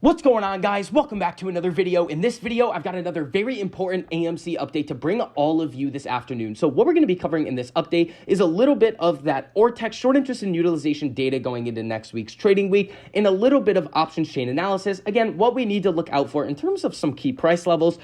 What's going on, guys? Welcome back to another video. In this video, I've got another very important AMC update to bring all of you this afternoon. So what we're going to be covering in this update is a little bit of that ORTEX short interest and utilization data going into next week's trading week and a little bit of options chain analysis. Again, what we need to look out for in terms of some key price levels,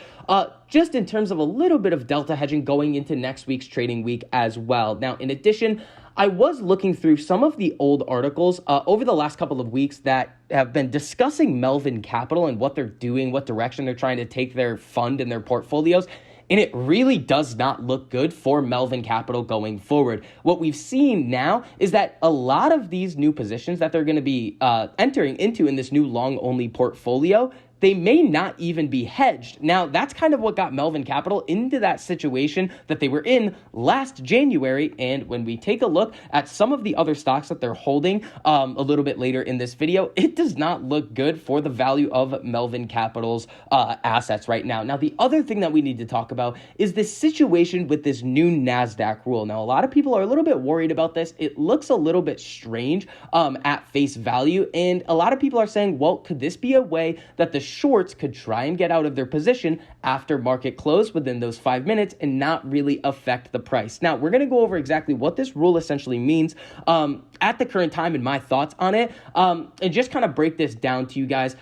just in terms of a little bit of delta hedging going into next week's trading week as well. Now, in addition, I was looking through some of the old articles over the last couple of weeks that have been discussing MELVIN Capital and what they're doing, what direction they're trying to take their fund and their portfolios. And it really does not look good for MELVIN Capital going forward. What we've seen now is that a lot of these new positions that they're going to be entering into in this new long-only portfolio, they may not even be hedged. Now, that's kind of what got MELVIN Capital into that situation that they were in last January. And when we take a look at some of the other stocks that they're holding a little bit later in this video, it does not look good for the value of MELVIN Capital's assets right now. Now, the other thing that we need to talk about is this situation with this new NASDAQ rule. Now, a lot of people are a little bit worried about this. It looks a little bit strange at face value. And a lot of people are saying, well, could this be a way that the shorts could try and get out of their position after market close within those 5 minutes and not really affect the price? Now, we're going to go over exactly what this rule essentially means at the current time and my thoughts on it, and just kind of break this down to you guys,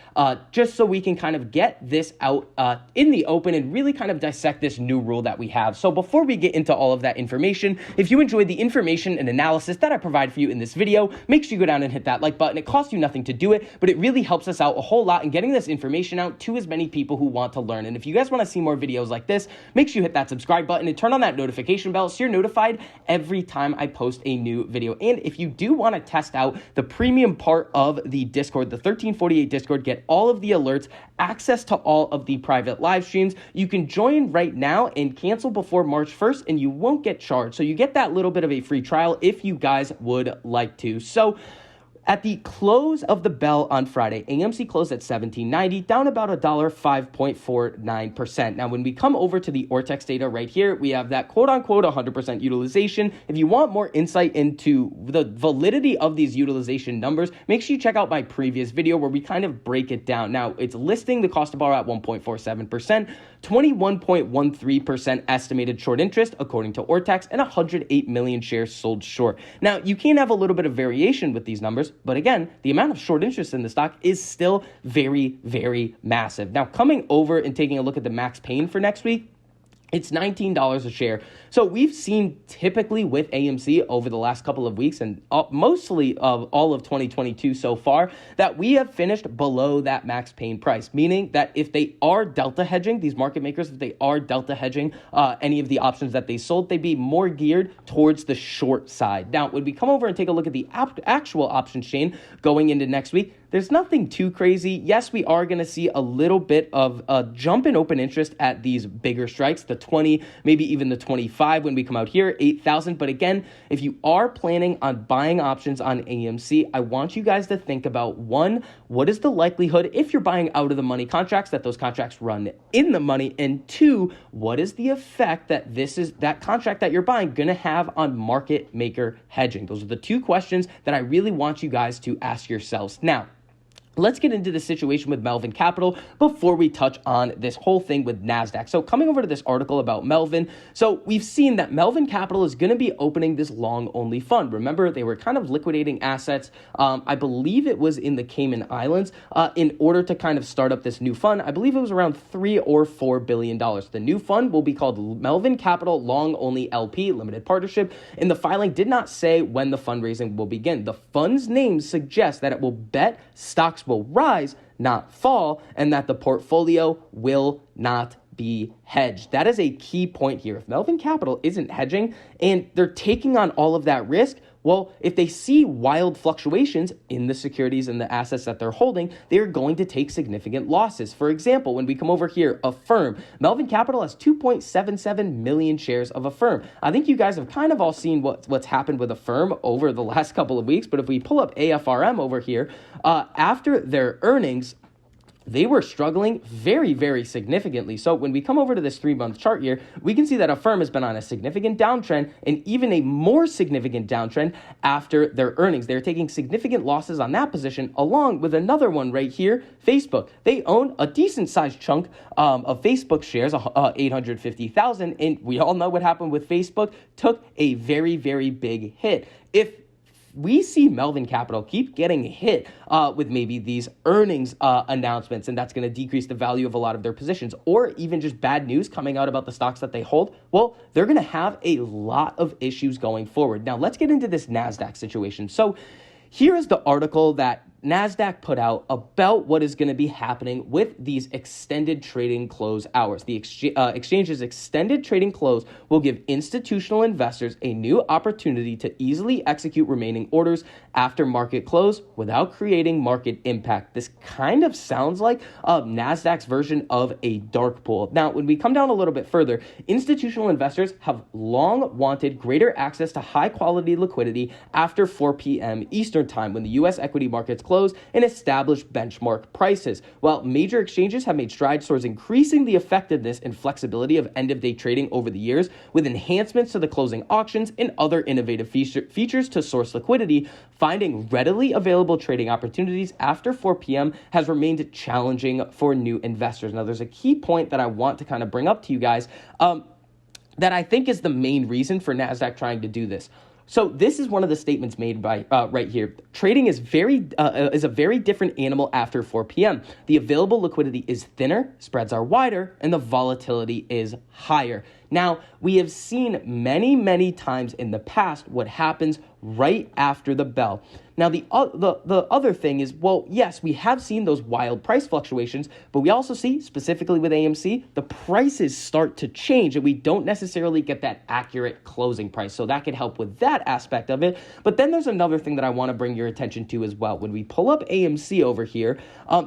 just so we can kind of get this out in the open and really kind of dissect this new rule that we have. So before we get into all of that information, if you enjoyed the information and analysis that I provide for you in this video, make sure you go down and hit that like button. It costs you nothing to do it, but it really helps us out a whole lot in getting this information out to as many people who want to learn. And if you guys want to see more videos like this, make sure you hit that subscribe button and turn on that notification bell so you're notified every time I post a new video. And if you do want to test out the premium part of the Discord, the 1348 Discord, get all of the alerts, access to all of the private live streams, you can join right now and cancel before March 1st and you won't get charged. So you get that little bit of a free trial if you guys would like to. So at the close of the bell on Friday, AMC closed at $17.90, down about $5.49%. Now, when we come over to the ORTEX data right here, we have that quote-unquote 100% utilization. If you want more insight into the validity of these utilization numbers, make sure you check out my previous video where we kind of break it down. Now, it's listing the cost to borrow at 1.47%, 21.13% estimated short interest, according to ORTEX, and 108 million shares sold short. Now, you can have a little bit of variation with these numbers, but again, the amount of short interest in the stock is still very, very massive. Now, coming over and taking a look at the max pain for next week, it's $19 a share. So we've seen typically with AMC over the last couple of weeks and mostly of all of 2022 so far that we have finished below that max pain price, meaning that if they are delta hedging, these market makers, if they are delta hedging any of the options that they sold, they'd be more geared towards the short side. Now, when we come over and take a look at the actual option chain going into next week, there's nothing too crazy. Yes, we are going to see a little bit of a jump in open interest at these bigger strikes, the 20, maybe even the 25 when we come out here, 8,000. But again, if you are planning on buying options on AMC, I want you guys to think about, one, what is the likelihood if you're buying out of the money contracts that those contracts run in the money? And two, what is the effect that that contract that you're buying going to have on market maker hedging? Those are the two questions that I really want you guys to ask yourselves. Now, let's get into the situation with MELVIN Capital before we touch on this whole thing with NASDAQ. So coming over to this article about MELVIN, so we've seen that MELVIN Capital is going to be opening this long-only fund. Remember, they were kind of liquidating assets, I believe it was in the Cayman Islands, in order to kind of start up this new fund. I believe it was around $3 or $4 billion. The new fund will be called MELVIN Capital Long-Only LP Limited Partnership, and the filing did not say when the fundraising will begin. The fund's name suggests that it will bet stocks will rise, not fall, and that the portfolio will not be hedged. That is a key point here. If MELVIN Capital isn't hedging and they're taking on all of that risk, well, if they see wild fluctuations in the securities and the assets that they're holding, they're going to take significant losses. For example, when we come over here, Affirm, MELVIN Capital has 2.77 million shares of Affirm. I think you guys have kind of all seen what's happened with Affirm over the last couple of weeks, but if we pull up AFRM over here, after their earnings, they were struggling very, very significantly. So when we come over to this 3-month chart here, we can see that Affirm has been on a significant downtrend and even a more significant downtrend after their earnings. They're taking significant losses on that position, along with another one right here, Facebook. They own a decent sized chunk of Facebook shares, 850,000. And we all know what happened with Facebook, took a very, very big hit. If we see Melvin Capital keep getting hit with maybe these earnings announcements, and that's going to decrease the value of a lot of their positions, or even just bad news coming out about the stocks that they hold, well, they're going to have a lot of issues going forward. Now, let's get into this NASDAQ situation. So here is the article that NASDAQ put out about what is going to be happening with these extended trading close hours. The exchange's extended trading close will give institutional investors a new opportunity to easily execute remaining orders after market close without creating market impact. This kind of sounds like NASDAQ's version of a dark pool. Now, when we come down a little bit further, institutional investors have long wanted greater access to high quality liquidity after 4 p.m. Eastern time, when the U.S. equity markets close and establish benchmark prices. While major exchanges have made strides towards increasing the effectiveness and flexibility of end-of-day trading over the years, with enhancements to the closing auctions and other innovative features to source liquidity, finding readily available trading opportunities after 4 p.m. has remained challenging for new investors. Now, there's a key point that I want to kind of bring up to you guys that I think is the main reason for NASDAQ trying to do this. So this is one of the statements made by right here. Trading is a very different animal after 4 p.m. The available liquidity is thinner, spreads are wider, and the volatility is higher. Now, we have seen many, many times in the past what happens right after the bell. Now, the other thing is, well, yes, we have seen those wild price fluctuations, but we also see, specifically with AMC, the prices start to change, and we don't necessarily get that accurate closing price. So that could help with that aspect of it. But then there's another thing that I want to bring your attention to as well. When we pull up AMC over here,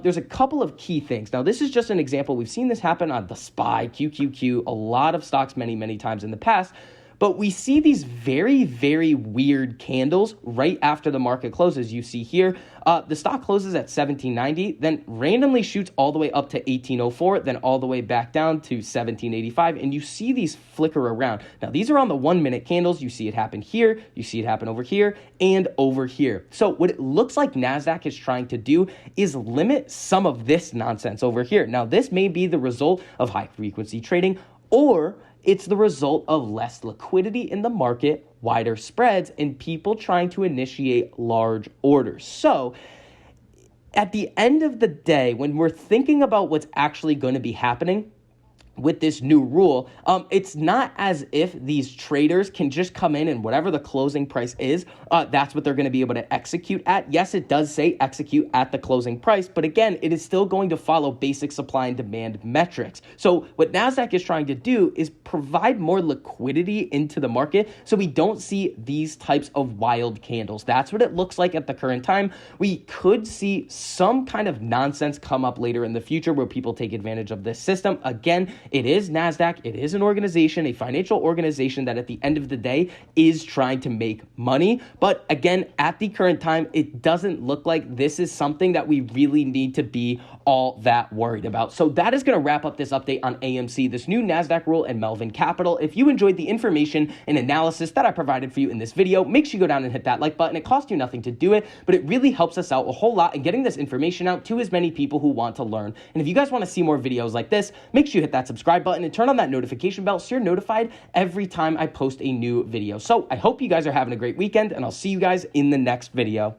there's a couple of key things. Now, this is just an example. We've seen this happen on the SPY, QQQ, a lot of stocks many, many times in the past. But we see these very, very weird candles right after the market closes. You see here, the stock closes at 1790, then randomly shoots all the way up to 1804, then all the way back down to 1785. And you see these flicker around. Now, these are on the 1-minute candles. You see it happen here. You see it happen over here and over here. So what it looks like NASDAQ is trying to do is limit some of this nonsense over here. Now, this may be the result of high frequency trading, or it's the result of less liquidity in the market, wider spreads, and people trying to initiate large orders. So at the end of the day, when we're thinking about what's actually going to be happening with this new rule, it's not as if these traders can just come in and whatever the closing price is, that's what they're going to be able to execute at. Yes, it does say execute at the closing price, but again, it is still going to follow basic supply and demand metrics. So what NASDAQ is trying to do is provide more liquidity into the market so we don't see these types of wild candles. That's what it looks like at the current time. We could see some kind of nonsense come up later in the future where people take advantage of this system. Again, it is NASDAQ. It is an organization, a financial organization that at the end of the day is trying to make money. But again, at the current time, it doesn't look like this is something that we really need to be all that worried about. So that is going to wrap up this update on AMC, this new NASDAQ rule, and Melvin Capital. If you enjoyed the information and analysis that I provided for you in this video, make sure you go down and hit that like button. It costs you nothing to do it, but it really helps us out a whole lot in getting this information out to as many people who want to learn. And if you guys want to see more videos like this, make sure you hit that subscribe button and turn on that notification bell so you're notified every time I post a new video. So I hope you guys are having a great weekend, and I'll see you guys in the next video.